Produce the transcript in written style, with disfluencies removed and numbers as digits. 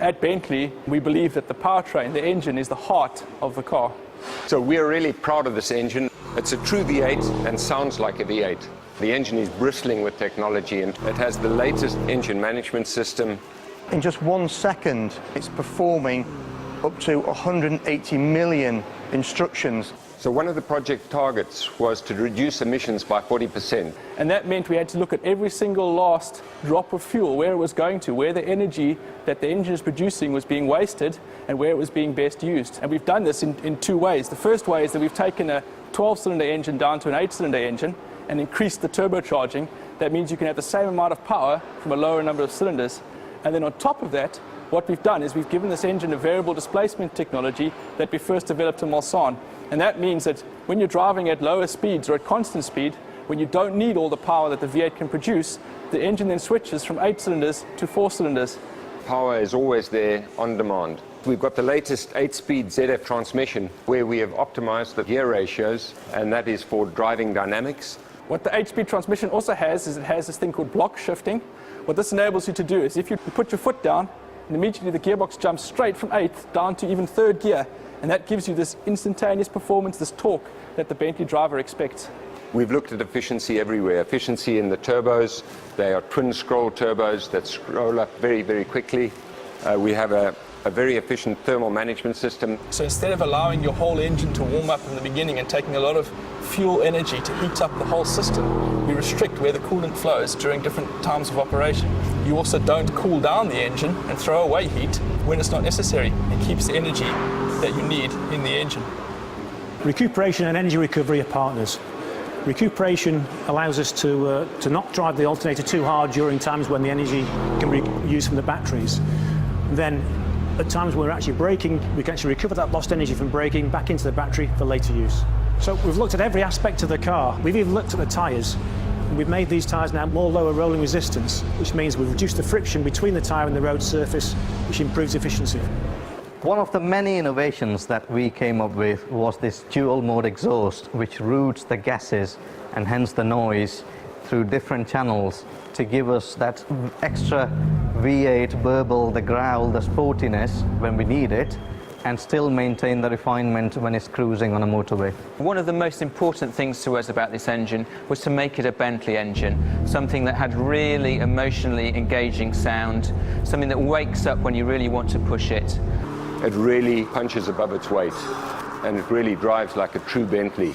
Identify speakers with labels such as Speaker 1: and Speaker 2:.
Speaker 1: At Bentley, we believe that the powertrain, the engine, is the heart of the car.
Speaker 2: So we're really proud of this engine. It's a true V8 and sounds like a V8. The engine is bristling with technology, and it has the latest engine management system.
Speaker 3: In just 1 second, it's performing up to 180 million instructions.
Speaker 2: So one of the project targets was to reduce emissions by 40%.
Speaker 1: And that meant we had to look at every single last drop of fuel, where it was going to, where the energy that the engine is producing was being wasted, and where it was being best used. And we've done this in 2 ways. The first way is that we've taken a 12-cylinder engine down to an 8-cylinder engine and increased the turbocharging. That means you can have the same amount of power from a lower number of cylinders. And then on top of that, what we've done is we've given this engine a variable displacement technology that we first developed in Mulsanne. And that means that when you're driving at lower speeds or at constant speed, when you don't need all the power that the V8 can produce, the engine then switches from 8 cylinders to 4 cylinders.
Speaker 2: Power is always there on demand. We've got the latest 8-speed ZF transmission where we have optimized the gear ratios, and that is for driving dynamics.
Speaker 1: What the 8-speed transmission also has is it has this thing called block shifting. What this enables you to do is if you put your foot down, and immediately the gearbox jumps straight from 8th down to even 3rd gear. And that gives you this instantaneous performance, this torque that the Bentley driver expects.
Speaker 2: We've looked at efficiency everywhere. Efficiency in the turbos. They are twin scroll turbos that scroll up very, very quickly. We have a very efficient thermal management system.
Speaker 1: So instead of allowing your whole engine to warm up in the beginning and taking a lot of fuel energy to heat up the whole system, we restrict where the coolant flows during different times of operation. You also don't cool down the engine and throw away heat when it's not necessary. It keeps the energy that you need in the engine.
Speaker 4: Recuperation and energy recovery are partners. Recuperation allows us to not drive the alternator too hard during times when the energy can be used from the batteries. Then, at times when we're actually braking, we can actually recover that lost energy from braking back into the battery for later use. So we've looked at every aspect of the car. We've even looked at the tyres. We've made these tyres now more lower rolling resistance, which means we've reduced the friction between the tyre and the road surface, which improves efficiency.
Speaker 5: One of the many innovations that we came up with was this dual mode exhaust, which routes the gases and hence the noise through different channels to give us that extra V8 burble, the growl, the sportiness when we need it, and still maintain the refinement when it's cruising on a motorway.
Speaker 6: One of the most important things to us about this engine was to make it a Bentley engine, something that had really emotionally engaging sound, something that wakes up when you really want to push it.
Speaker 2: It really punches above its weight, and it really drives like a true Bentley.